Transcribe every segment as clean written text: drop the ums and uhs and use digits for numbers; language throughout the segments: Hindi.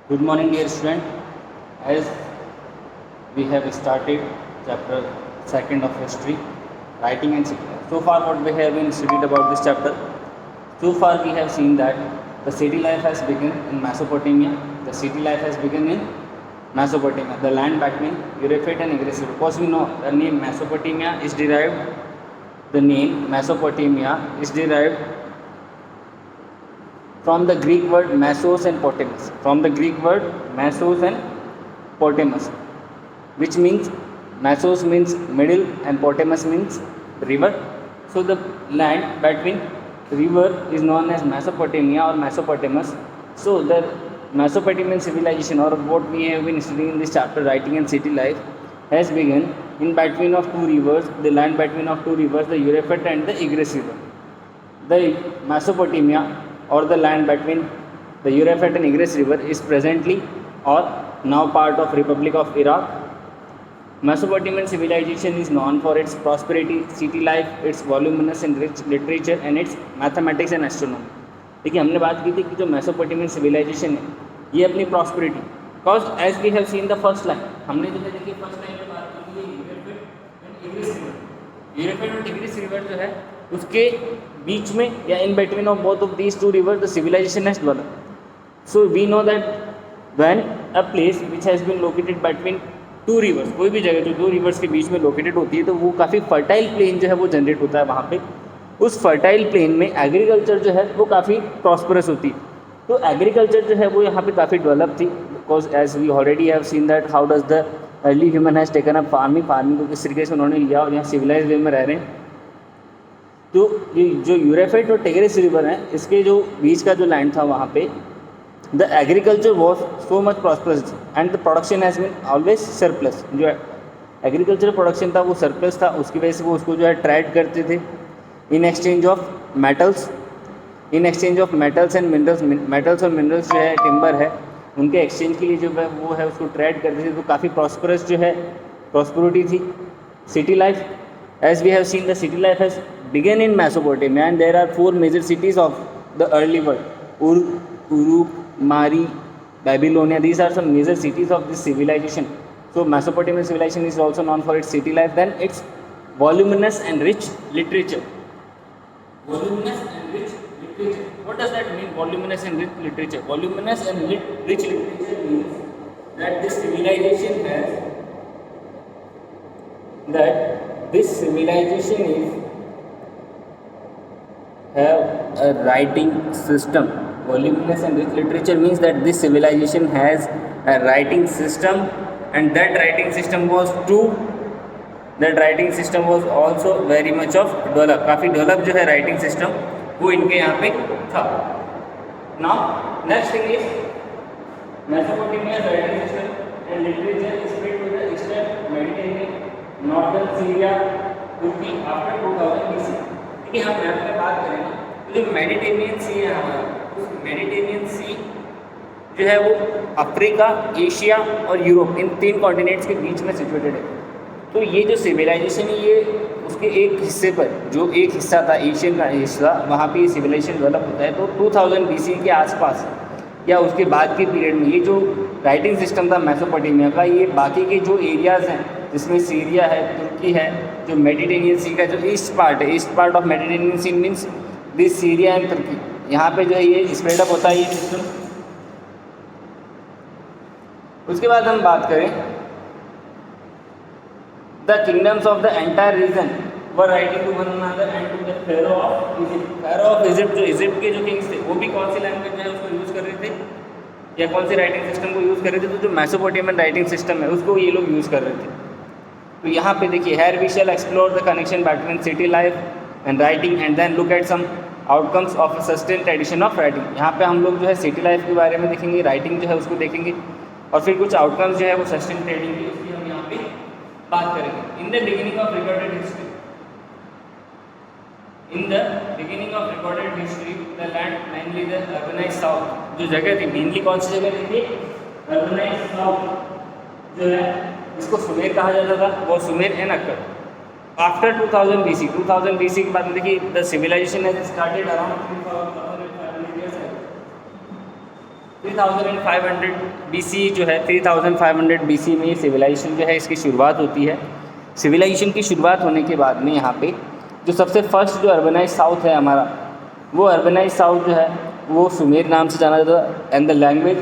Good morning, dear student. As we have started chapter second of history, writing and city life. So far, what we have been studied about this chapter. So far, we have seen that the city life has begun in Mesopotamia. The city life has begun in Mesopotamia, the land between Euphrates and Tigris. Because we know the name Mesopotamia is derived. The name Mesopotamia is derived from the Greek word Mesos and Potamus. From the Greek word Mesos and Potamus, which means Mesos means middle and Potamus means river. So the land between river is known as Mesopotamia or Mesopotamus. So the Mesopotamian civilization, or what we have been studying in this chapter, writing and city life, has begun in between of two rivers, the land between of two rivers, the Euphrates and the Tigris river. The Mesopotamia, or the land between the Euphrates and Tigris river, is presently or now part of Republic of Iraq. Mesopotamian civilization is known for its prosperity, city life, its voluminous and rich literature and its mathematics and astronomy. देखिए हमने बात की थी कि जो मेसोपोटामियन सिविलाइजेशन है ये अपनी prosperity, because as we have seen the first line, हमने जो है देखिए फर्स्ट लाइन में बात की थी यूरोपियन और टिग्रिस रिवर जो है उसके बीच में या in between of both of these two river the civilization has developed. So we know that when a place which has been located between two rivers, कोई भी जगह जो दो रिवर्स के बीच में लोकेटेड होती है तो वो काफ़ी फर्टाइल प्लेन जो है वो जनरेट होता है वहाँ पे. उस फर्टाइल प्लेन में एग्रीकल्चर जो है वो काफ़ी प्रॉस्परस होती है. तो एग्रीकल्चर जो है वो यहाँ पे काफ़ी डेवलप थी, because as we already have seen that how does the early human has taken up farming को किस तरीके से उन्होंने लिया और यहाँ सिविलाइज वे में रह रहे हैं. तो ये जो यूरेफेट और टिग्रिस रिवर हैं इसके जो बीच का जो लैंड था वहाँ पे the agriculture was so much prosperous and the production has been always surplus. जो एग्रीकल्चर प्रोडक्शन था वो सरप्लस था, उसकी वजह से वो उसको जो है ट्रेड करते थे in exchange of metals. In exchange of metals and minerals, metals और मिनरल्स जो है टिम्बर है उनके एक्सचेंज के लिए जो है वो है उसको ट्रेड करते थे. तो काफ़ी प्रॉस्परस जो है प्रॉस्परिटी थी. City life, as we have seen, the city life has begun in Mesopotamia and there are four major cities of the early world: Uruk, Mari, Babylonia. These are some major cities of this civilization. So Mesopotamian civilization is also known for its city life, then its voluminous and rich literature. Voluminous and rich literature, what does that mean? Voluminous and rich literature, voluminous and rich literature means that this civilization is have a writing system. Voluminous and rich literature means that this civilization has a writing system, and that writing system was also very much of developed. काफ़ी डेवलप जो है राइटिंग सिस्टम वो इनके यहाँ पे था. Now next thing is Mesopotamia's writing system and literature is spread to the eastern Mediterranean, northern Syria, तुर्की आफ्टर 2000 BC. देखिए हम मैप में बात करें ना तो जो मेडिटेरियन सी है हमारा, उस मेडिटेरियन सी जो है वो अफ्रीका, एशिया और यूरोप, इन तीन कॉन्टिनेंट्स के बीच में सिचुएटेड है. तो ये जो सिविलाइजेशन है ये उसके एक हिस्से पर, जो एक हिस्सा था एशियन का हिस्सा, वहाँ पे ये सिविलाइजेशन डेवलप होता है. तो 2000 BC के आसपास या उसके बाद के पीरियड में ये जो राइटिंग सिस्टम था मेसोपोटामिया का, ये बाकी के जो एरियाज़ हैं जिसमें सीरिया है, तुर्की है, जो मेडिटेरियन सी का जो east part of Mediterranean sea means this Syria and Turkey, यहाँ पे जो है ये स्प्रेडअप होता है ये सिस्टम. उसके बाद हम बात करें the kingdoms of the entire region were writing to one another and to the pharaoh of Egypt. Pharaoh of Egypt, जो इजिप्ट के जो किंग्स थे वो भी कौन सी लैंग्वेज है उसको यूज़ कर रहे थे या कौन सी राइटिंग सिस्टम को यूज़ कर रहे थे? तो जो मेसोपोटामियन राइटिंग सिस्टम है उसको ये लोग यूज़ कर रहे थे. तो यहाँ पे देखिए here we shall explore the connection between city life and writing and then look at some outcomes of a sustain tradition of writing. यहाँ पे हम लोग जो है सिटी लाइफ के बारे में देखेंगे, राइटिंग जो है उसको देखेंगे और फिर कुछ आउटकम्स जो है वो सस्टेन ट्रेडिंग की उसकी हम यहाँ पे बात करेंगे. In the beginning of recorded history, the land mainly the urbanised south, जो जगह थी मेनली कौन सी जगह थी? अर्बनाइज्ड साउथ जो है इसको सुमेर कहा जाता था, वो Sumer and Akkad. After 2000 BC के बाद में देखिए the civilization has started around 3500 years ago. 3500 BC जो है 3500 BC में सिविलाइजेशन जो है इसकी शुरुआत होती है। सिविलाइजेशन की शुरुआत होने के बाद में यहाँ पे जो सबसे फर्स्ट जो अर्बनाइज साउथ है हमारा, वो अर्बनाइज साउथ जो है वो सुमेर नाम से जाना जाता है। And the language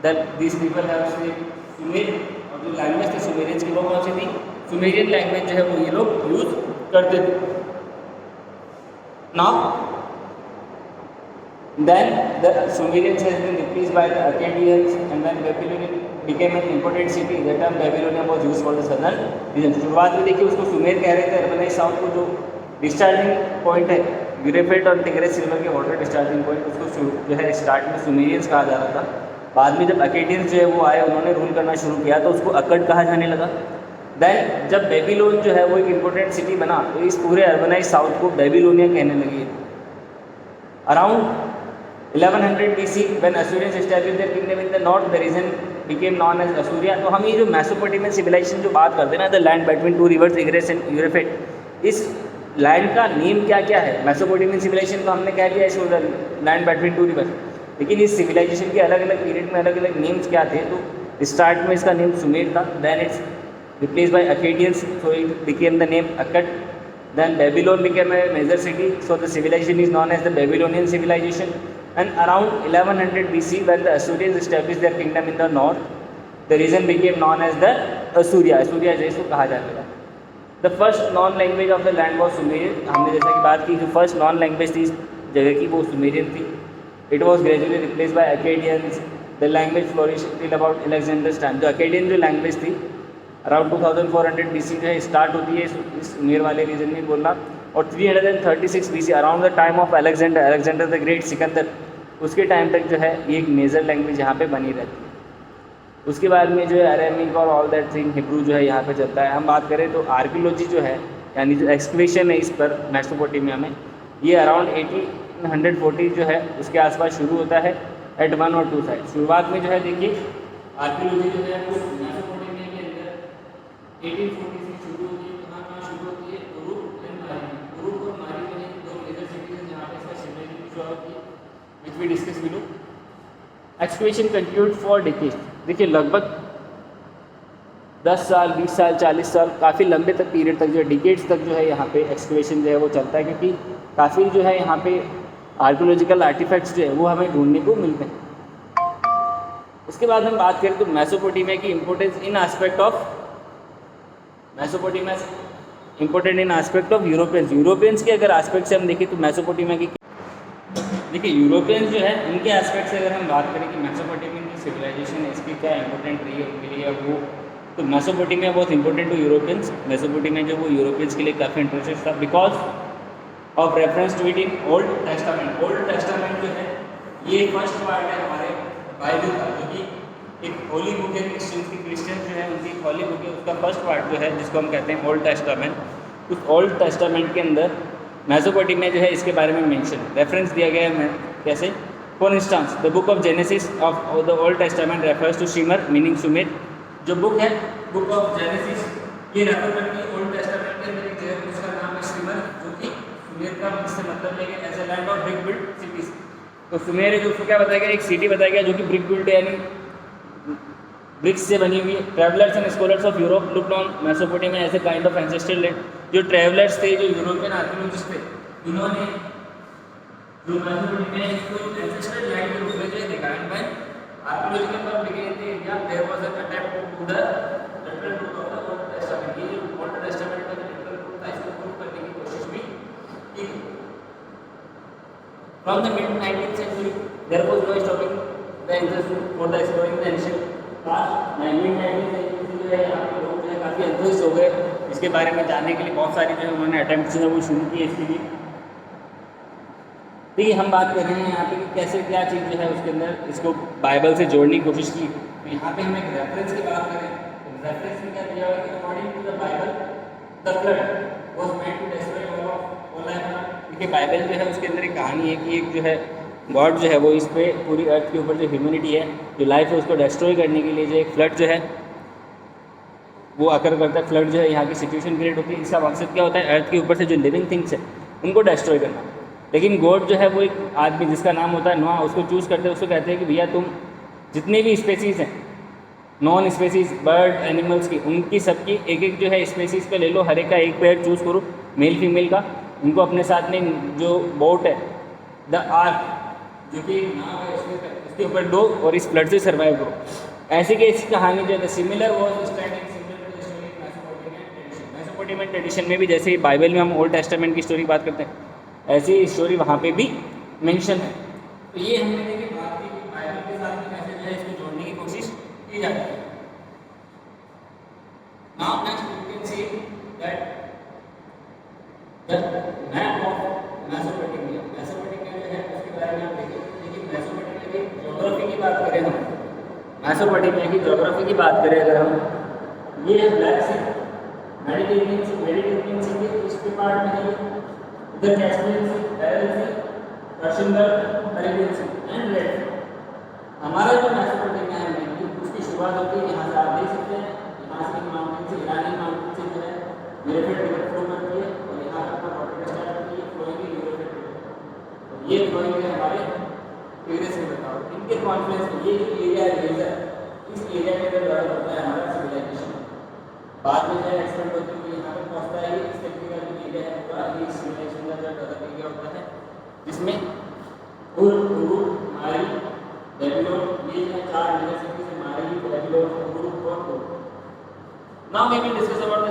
that this people have Sumer, और जो लैंग्वेज थे सुमेरियंस की वो कौन सी थी? सुमेरियन लैंग्वेज जो है वो ये लोग यूज़ करते थे। Now then the Sumerians has been replaced by the Akkadians, and then Babylonian became an important city. That time Babylonia was used for the southern region. शुरुआत में देखिए उसको सुमेर कह रहे थे, अर्बनाइज साउथ को जो डिस्चार्जिंग पॉइंट है यूरेफेट और टिग्रिस रिवर के वाटर डिस्चार्जिंग पॉइंट, उसको जो है स्टार्ट में सुमेरियंस कहा जा रहा था। बाद में जब अकेडियंस जो है वो आए, उन्होंने रूल करना शुरू किया तो उसको अकड़ कहा जाने लगा। देन जब बेबीलोन जो है वो एक इम्पोर्टेंट सिटी बना तो इस पूरे अर्बनाइज साउथ को बेबीलोनिया कहने लगी। Around 1100 BC when Assyrians established their kingdom in the north, the region became known as Assyria। तो हम ये जो मेसोपोटामियन सिविलाइजेशन जो बात करते हैं ना, the land between two rivers Tigris and यूरेफेट, इस लैंड का नेम क्या क्या है? मेसोपोटामियन सिविलाइजेशन तो हमने कह दिया है लैंड बिटवीन टू रिवर्स, लेकिन इस सिविलाइजेशन के अलग अलग पीरियड में अलग अलग नेम्स क्या थे? तो स्टार्ट में इसका नेम सुमेर था, then it's replace by Akkadians, so it became the name Akkad. Then Babylon became a major city, so the civilization is known as the Babylonian civilization। And around 1100 BC, when the Assyrians established their kingdom in the north, the region became known as the Assyria। Assyria जैसे कहा जाता है। The first non language of the land was Sumerian। हमने जैसा कि बात की जो first non language थी इस जगह की वो Sumerian थी। It was gradually replaced by Akkadians। The language flourished till about Alexander's time। जो Akkadian जो language थी अराउंड 2400 BC जो है स्टार्ट होती है इस सुमेर वाले रीजन में बोलना, और 336 BC around the time of Alexander the great Sikandar, उसके टाइम तक जो है ये एक मेजर लैंग्वेज यहाँ पे बनी रहती है। उसके बाद में जो है अरेमिक और ऑल दैट थिंग हिब्रू जो है यहाँ पे चलता है। हम बात करें तो आर्कियोलॉजी जो है यानी जो एक्सकवेशन है इस पर मेसोपोटामिया में, ये अराउंड 1840 जो है उसके आसपास शुरू होता है एट 1 और 2 साइड। शुरुआत में जो है देखिए आर्कियोलॉजी जो है वो मेसोपोटामिया के अंदर 1840 से शुरू होती है। कहाँ शुरू होती है? उरुक एंड मारी। उरुक और मारी जो है दो मेजर सिटीज हैं जहाँ पे इसका सिविलाइजेशन शुरू होती है, which we discuss below। Excavation continued for decades। देखिए लगभग 10 साल 20 साल 40 साल काफ़ी लंबे तक पीरियड तक जो है डिकेड्स तक जो है यहाँ पे एक्सकवेशन जो है वो चलता है, क्योंकि काफ़ी जो है यहाँ पे आर्कियोलॉजिकल आर्टिफैक्ट्स जो है वो हमें ढूंढने को मिलते हैं। उसके बाद हम बात करें तो मेसोपोटामिया की importance in aspect of Mesopotamia important in aspect of Europeans के अगर एस्पेक्ट से हम देखें तो मेसोपोटामिया की देखिए यूरोपियंस जो है उनके एस्पेक्ट से अगर हम बात करें कि मेसोपोटामियन जो सिविलाइजेशन है इसकी क्या इंपॉर्टेंट रही है उनके लिए वो, तो मेसोपोटामिया बहुत इंपॉर्टेंट टू यूरोपियंस। मेसोपोटामिया जो वो यूरोपियंस के लिए काफ़ी इंटरेस्टेड था because of reference to it in Old Testament. Old Testament जो है ये फर्स्ट पार्ट है हमारे बाइबल का, जो कि एक होली बुक है क्रिश्चियन जो है उनकी होली बुक है, उसका फर्स्ट पार्ट जो है जिसको हम कहते हैं ओल्ड टेस्टामेंट। उस ओल्ड टेस्टामेंट के अंदर मेसोपोटामिया जो है इसके बारे में मेंशन रेफरेंस दिया गया है। कैसे? For instance the book of Genesis of the Old Testament refers to Shimar meaning Sumer. जो बुक है बुक ऑफ जेनेसिस ये रेफर करती है ओल्ड टेस्टामेंट के अंदर एक जगह, उसका नाम है शिमर, जो कि सुमेर का इससे मतलब है कि as a land of brick built cities. तो सुमेर है जो उसको क्या बताया गया? एक सिटी बताया गया जो कि ब्रिक बिल्ड यानी ब्रिक्स से बनी हुई है। Travellers and scholars of Europe looked on Mesopotamia as a kind of ancestral land. जो ट्रैवलर्स थे, जो यूरोपियन आर्कियोलॉजिस्ट थे, इन्होंने जो मेसोपोटामिया इसको एंसेस्ट्रल लैंड के रूप में जो देखा। And when archaeological publication area there was an attempt to the literal root of the Old Testament. ये जो ओल्ड टेस्टामेंट का लिटरल रूट था इसको प्रूव करने की कोशिश भी की। From the mid 19th century there was no stopping the interest for the exploring the ancient past. 19th century जो है यहाँ पे लोग जो है काफ़ी एंथुसिस्ट हो गए इसके बारे में जानने के लिए। बहुत सारी जो है उन्होंने अटेम्प्ट जो है वो शुरू किए इसके लिए। देखिए हम बात कर रहे हैं यहाँ पे कि कैसे क्या चीज़ जो है उसके अंदर इसको बाइबल से जोड़ने की कोशिश की। तो यहाँ पे हम एक रेफरेंस की बात करें तो रेफरेंस में क्या दिया हुआ है कि according to the Bible the flood was made to destroy all life. देखिए बाइबल जो है उसके अंदर एक कहानी है कि एक जो है गॉड जो है वो इस पे पूरी अर्थ के ऊपर जो ह्यूमैनिटी है जो लाइफ है उसको डिस्ट्रॉय करने के लिए जो एक फ्लड जो है वो आकर करता है। फ्लड जो है यहाँ की सिचुएशन क्रिएट होती है। इसका मकसद क्या होता है? अर्थ के ऊपर से जो लिविंग थिंग्स है उनको डिस्ट्रॉय करना। लेकिन गॉड जो है वो एक आदमी जिसका नाम होता है नोआ, उसको चूज़ करते हैं, उसको कहते हैं कि भैया तुम जितने भी स्पेसीज़ हैं नॉन स्पेसीज बर्ड एनिमल्स की, उनकी सबकी एक एक जो है स्पेसीज़ का ले लो, हर एक का एक पेयर चूज़ करो मेल फीमेल का, उनको अपने साथ में जो बोट है द आर्क जो कि नाव है उसके ऊपर दो और इस फ्लड से सर्वाइव करो। ऐसी की इसकी कहानी जो है similar was standing Mesopotamian tradition में भी, जैसे बाइबल में हम ओल्ड टेस्टामेंट की स्टोरी बात करते हैं ऐसी स्टोरी वहाँ पे भी मेंशन है। तो ये हमने देखी बात की कि बाइबल के साथ में कैसे जो है इसको जोड़ने की कोशिश की जाती है। Now next we can see that the map of Mesopotamia जो है उसके बारे में आप देखिए मेसोपोटामिया की ज्योग्राफी की बात करें हम, मेसोपोटामिया की ज्योग्राफी की बात करें अगर हम, ये है ब्लैक सी, मेडिटेरेनियन सी के ईस्ट पार्ट में है, इधर Caspian sea, Arabian sea, Persian Gulf, Arabian sea and Red Sea. हमारा जो मेसोपोटामिया है उसकी शुरुआत होती है यहाँ से, आप देख सकते हैं यहाँ से माउंटेन से, ईरानी माउंटेन से जो है यूरोपेट रिवर फ्लो करती है और यहाँ पर वाटर स्टार्ट होती है फ्लोइंग यूरोपेट रिवर, ये फ्लोइंग है हमारे टिग्रिस रिवर का। इनके कॉन्फ्लुएंस में ये एरिया है, इस एरिया में डेवलप होता है हमारा सिविलाइजेशन। बाद में जो है एक्सपेंड होते हुए यहाँ पर पहुँचता है, इस तरीके का जो एरिया है पूरा ये सिविलाइजेशन का जो डेवलप एरिया होता है, जिसमें उर, मारी, बेबीलोन, ये जो है चार मेजर सिटीज है, मारी, बेबीलोन, उर और कोर। Now we will discuss about the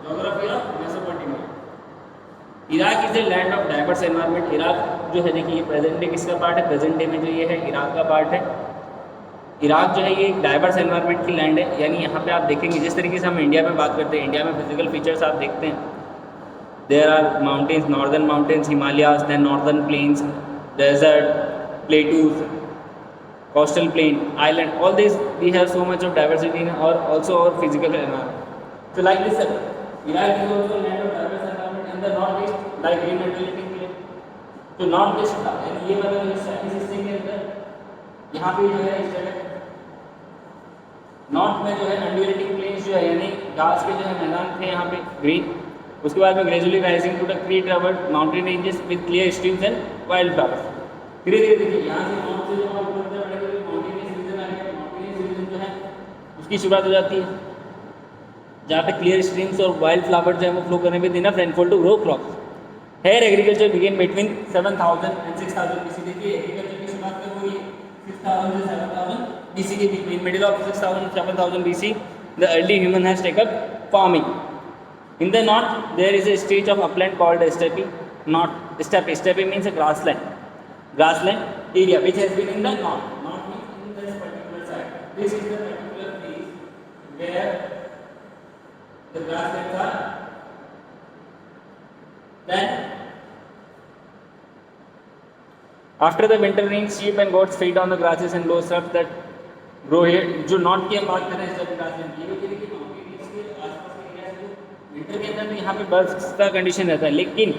geography of Mesopotamia. Iraq is a land of diverse environment. Iraq जो है देखिए ये प्रेजेंट डे किसका पार्ट है, प्रेजेंट डे में जो ये है इराक का पार्ट है। इराक जो है ये एक डाइवर्स एनवायरनमेंट की लैंड है, यानी यहाँ पे आप देखेंगे जिस तरीके से हम इंडिया में बात करते हैं, इंडिया में फिजिकल फीचर्स आप देखते हैं, there are mountains, northern mountains, Himalayas, then northern plains, desert, plateaus, coastal plain, island, all these we have so much of diversity in or also our physical environment. So like this, Iraq is also a land of diverse environment in the northeast, like green metropolitan plain. तो नॉर्थ-ईस्ट का यानी ये वाला हिस्सा, इस हिस्से के अंदर यहाँ पे जो है इस जगह नॉर्थ में जो है अंडुलेटिंग प्लेन्स जो है यानी घास के जो है मैदान थे यहाँ पे ग्रीन, उसके बाद में gradually rising to the Crete covered mountain ranges with clear streams and wild flowers. धीरे धीरे देखिए यहाँ से नॉर्थ से जो है की शुरुआत हो जाती है, जहाँ पे क्लियर स्ट्रीम्स और वाइल्ड फ्लावर जो है वो फ्लो करने में enough rainfall to grow crops. Here agriculture began between 7000 and 6000 BC। देखिए एग्रीकल्चर की शुरुआत कब हुई, 6000 से 7000 BC के बीच में, middle of 6000 and 7000 BC the early human has take up farming. In the north there is a stage of upland called steppe, not steppe, steppe means a grassland area which has been in the north, not means in this particular side, this is the where the grasslands are. Then after the winter rains, sheep and goats feed on the grasses and low shrubs that grow here. जो नॉर्थ की हम बात कर रहे हैं सब ग्रासलैंड की, ये देखिए माउंटेन्स के आसपास के एरिया है, विंटर के अंदर तो यहाँ पे बर्फ का कंडीशन रहता है, लेकिन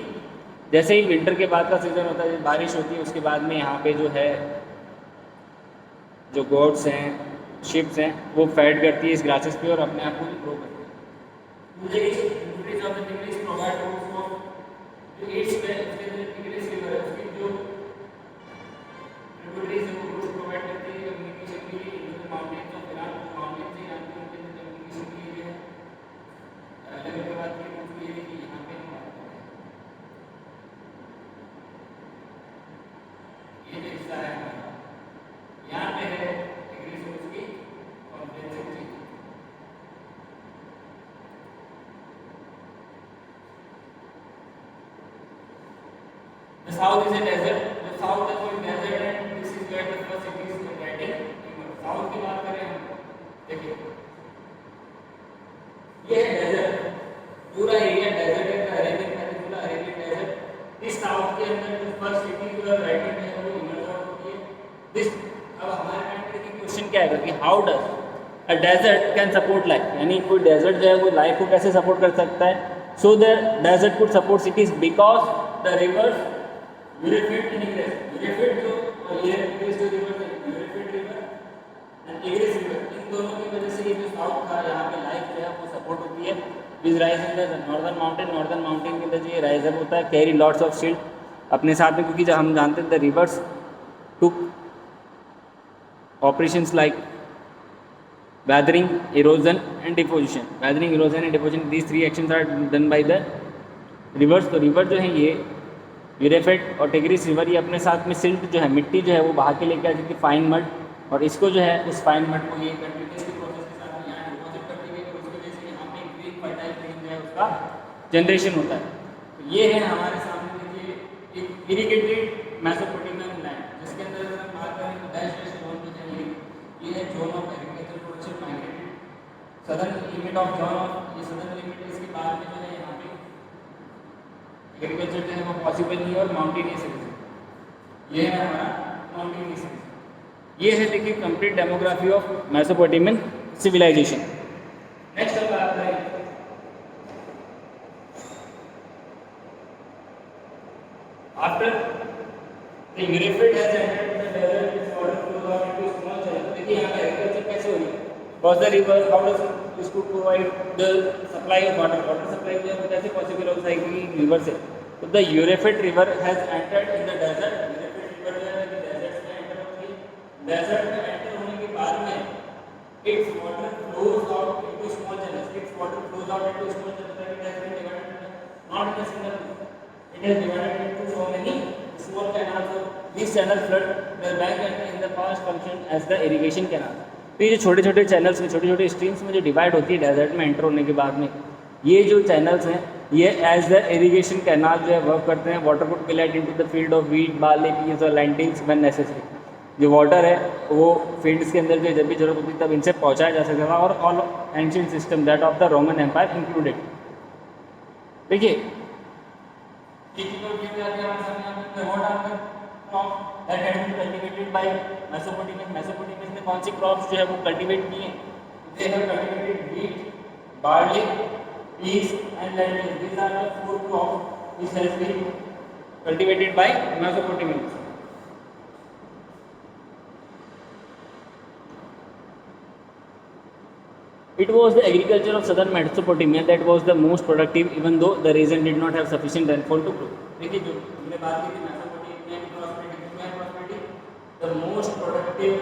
जैसे ही विंटर के बाद का सीजन होता है, बारिश होती है, उसके बाद में यहाँ पे जो है जो गोट्स हैं, शिप्स हैं, वो फैट करती है इस ग्रासेस पे और अपने आप को ग्रो करती है। यहाँ पे है the south is a desert, the south is called desert and this is where the first cities were getting south की बात करें हम, देखिए ये है डेजर्ट, पूरा एरिया डेजर्ट है, अरेबियन पेनिनसुला, अरेबियन डेजर्ट। इस साउथ के अंदर जो फर्स्ट सिटी जो राइटिंग है वो इमर्ज आउट होती है। दिस अब हमारे माइंड में क्वेश्चन क्या आएगा कि how does a desert can support life, यानी कोई डेजर्ट जो है वो लाइफ को कैसे सपोर्ट कर सकता है। So the desert could support cities because the reverse यूरेफिड and egress, यूरेफिड जो और इग्रेस जो रिवर है, यूरेफिड रिवर एंड इग्रेस रिवर, इन दोनों की वजह से ये जो साउथ था यहाँ पे लाइफ जो है वो सपोर्ट होती है। Which rise in the northern mountain के अंदर जो ये राइज अप होता है, कैरी लॉट्स ऑफ शील्ड अपने साथ में, क्योंकि जब हम जानते हैं the reverse took operations like weathering, erosion and deposition. Weathering, erosion and deposition, these three actions are done by the rivers. तो रिवर जो है ये यूरेफेट और टिग्रिस रिवर ये अपने साथ में सिल्ट जो है मिट्टी जो है वो बहा के लेके आ जाती है फाइन मड, और इसको जो है उस फाइन मड को ये कंटिन्यूसली प्रोसेस के साथ यहाँ डिपॉजिट करती है, और उसकी वजह से यहाँ पे ग्रीन फर्टाइल प्लेन जो है उसका जनरेशन होता है। तो ये है हमारे सामने देखिए एक इरिगेटेड मेसोपोटामियन लैंड, जिसके अंदर अगर हम बात करें तो डैश जोन जो है ये है zone of agriculture production migrated southern limit of zone of, ये सदर्न लिमिट है, इसके बाद में जो है यहाँ पे एग्रीकल्चर जो है वो पॉसिबल नहीं है, और माउंटेनियस रीजन ये है हमारा माउंटेनियस रीजन। ये है देखिए complete demography of Mesopotamian civilization. Next हम बात करें आफ्टर द यूरेफेट has entered the desert its water flows out into small channel. देखिए यहाँ पे एग्रीकल्चर कैसे हो रही है, cross the river, how does this could provide the supply of water, water supply जो है वो कैसे पॉसिबल हो जाएगी रिवर से। तो द यूरेफेट river has entered in the desert, यूरेफेट रिवर जो है डेजर्ट में एंटर होती है, डेजर्ट में एंटर होने के बाद में its water flows out into small channels, its water flows out into small channels, it has been divided not in a single, it is divided into so many small canals. These channels flood the bank and in the past function as the irrigation canal. तो ये जो छोटे छोटे चैनल्स में छोटे छोटे स्ट्रीम्स में जो डिवाइड होती है डेजर्ट में एंटर होने के बाद में, ये जो चैनल्स हैं ये एज द इरिगेशन कैनाल जो है वर्क करते हैं। Water could be let into the field of wheat, barley, peas और लेंटिल्स व्हेन नेसेसरी। जो वाटर है वो फील्ड्स के अंदर जो जब भी जरूरत होती है तब इनसे पहुंचाया जा सकता था, और all ancient system that of the Roman empire included. देखिए मेसोपोटामियन में कौन सी क्रॉप्स जो है वो कल्टीवेट की हैं? They have cultivated wheat, barley, peas and lentils. These are the four crops which has been cultivated by Mesopotamians. It was the agriculture of southern Mesopotamia that was the most productive, even though the region did not have sufficient rainfall to grow. देखिए जो हमने बात की थी मेसोपोटामिया की prosperity, the most productive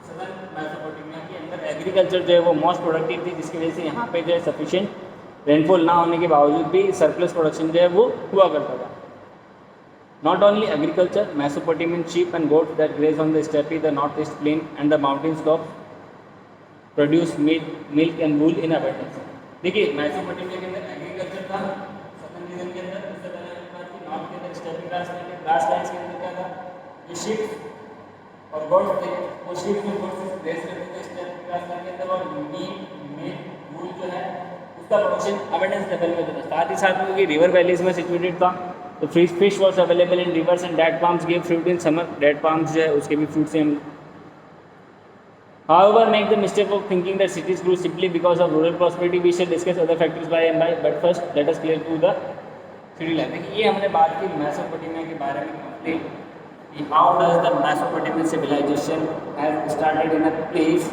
southern Mesopotamia के अंदर एग्रीकल्चर जो है वो मोस्ट प्रोडक्टिव थी, जिसकी वजह से यहाँ पे जो है सफिशिएंट रेनफॉल ना होने के बावजूद भी सरप्लस प्रोडक्शन जो है वो हुआ करता था। Not only agriculture, Mesopotamian sheep and goats that graze on the steppe, the northeast plain and the mountain slopes produce milk and wool in abundance. देखिए मेसोपोटामिया के अंदर एग्रीकल्चर था, सदर्न रीजन के अंदर, उससे पहले हमने बात की नॉर्थ के अंदर स्टेपिंग ग्रास लैंड्स के अंदर क्या था, जो शीप और गोट्स थे वो शीप और गोट्स से ग्रेज करते थे स्टेपिंग ग्रास लैंड के अंदर, और मीट, मिल्क, वूल जो है उसका प्रोडक्शन अबंडेंस लेवल में होता था। साथ ही साथ में रिवर वैलीज में सिचुएटेड था, तो fish was available in rivers and date palms give fruit in summer. Date palms जो है उसके भी फ्रूट से हम However, make the mistake of thinking that cities grew simply because of rural prosperity. We shall discuss other factors by and by, but first let us clear to the city life. देखिए ये हमने बात की मेसोपोटामिया के बारे में complete. How does the Mesopotamian civilization has started in a place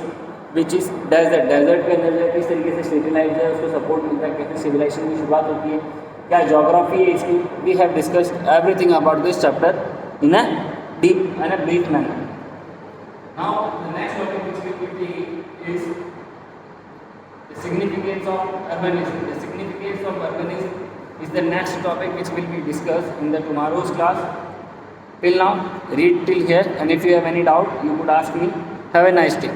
which is desert? Desert के अंदर जो किस तरीके से city life जो है उसको सपोर्ट मिलता है, कैसे civilization की शुरुआत होती है, क्या जोग्राफी है इसकी। We have discussed everything about this chapter in a deep and a brief manner. Now the next topic which we will be is the significance of urbanism. The significance of urbanism is the next topic which will be discussed in the tomorrow's class. Till now, read till here, and if you have any doubt, you could ask me. Have a nice day.